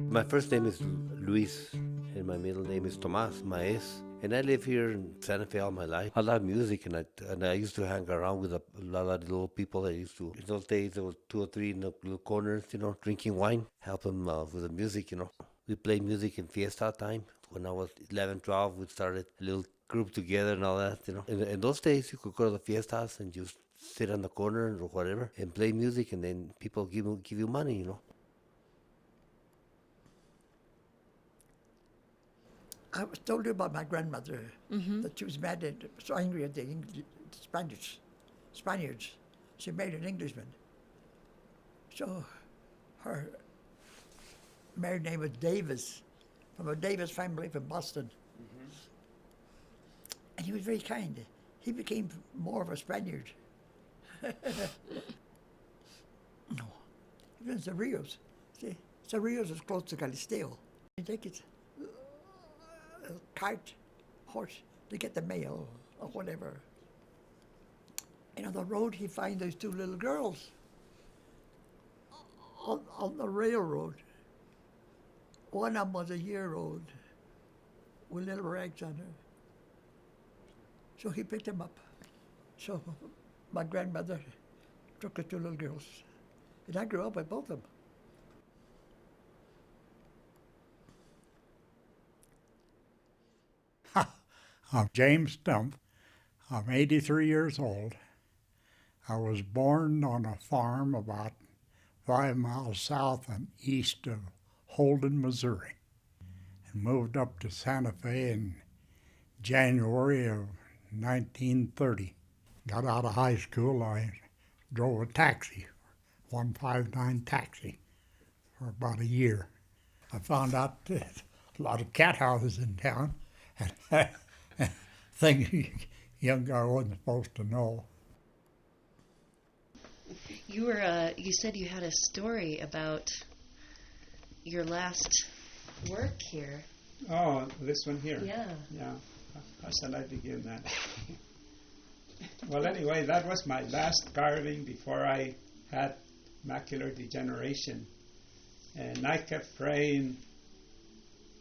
My first name is Luis, and my middle name is Tomas Maes. And I live here in Santa Fe all my life. I love music, and I used to hang around with a lot of little people. I used to, in those days, there was two or three in the little corners, drinking wine, help them with the music. We played music in fiesta time. When I was 11, 12, we started a little group together and all that. In those days, you could go to the fiestas and just sit on the corner or whatever and play music, and then people give you money. I was told you about my grandmother that she was mad and so angry at the Spaniards. She married an Englishman. So her married name was Davis, from a Davis family from Boston. And he was very kind. He became more of a Spaniard. No. He was in Cerrillos. See, Cerrillos is close to Galisteo. You take it. Cart, horse, to get the mail or whatever. And on the road, he finds those two little girls on the railroad. One of them was a year old with little rags on her. So he picked them up. So my grandmother took the two little girls. And I grew up with both of them. I'm James Stump. I'm 83 years old. I was born on a farm about 5 miles south and east of Holden, Missouri, and moved up to Santa Fe in January of 1930. Got out of high school, I drove a taxi, 159 taxi, for about a year. I found out that a lot of cat houses in town, and things a young guy wasn't supposed to know. You said you had a story about your last work here. Oh, this one here? Yeah. Yeah. How shall I begin that? Well, anyway, that was my last carving before I had macular degeneration. And I kept praying.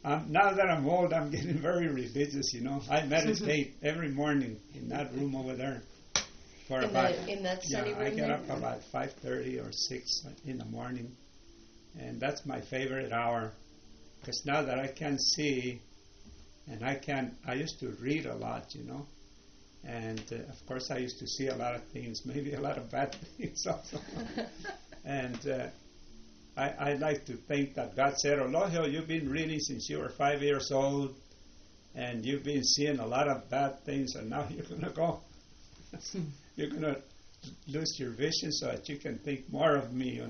Now that I'm old, I'm getting very religious. I meditate every morning in that room over there. In that sunny room I get there? up about 5:30 or 6 in the morning, and that's my favorite hour. Because now that I can see, and I used to read a lot, and of course I used to see a lot of things, maybe a lot of bad things also. And I like to think that God said, Elohio, you've been reading since you were 5 years old, and you've been seeing a lot of bad things, and now you're going to go. You're going to lose your vision so that you can think more of me,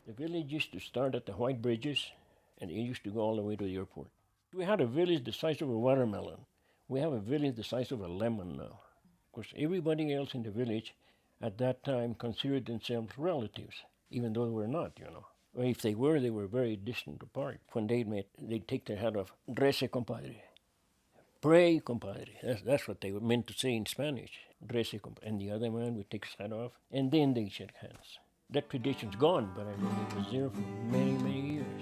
The village used to start at the White Bridges, and it used to go all the way to the airport. We had a village the size of a watermelon. We have a village the size of a lemon now. Of course, everybody else in the village at that time considered themselves relatives, even though they were not, Or if they were very distant apart. When they met, they'd take their hat off. Rece, compadre. Pray, compadre. That's what they were meant to say in Spanish. Rece, compadre. And the other man would take his hat off, and then they'd shake hands. That tradition's gone, but I mean, it was there for many, many years.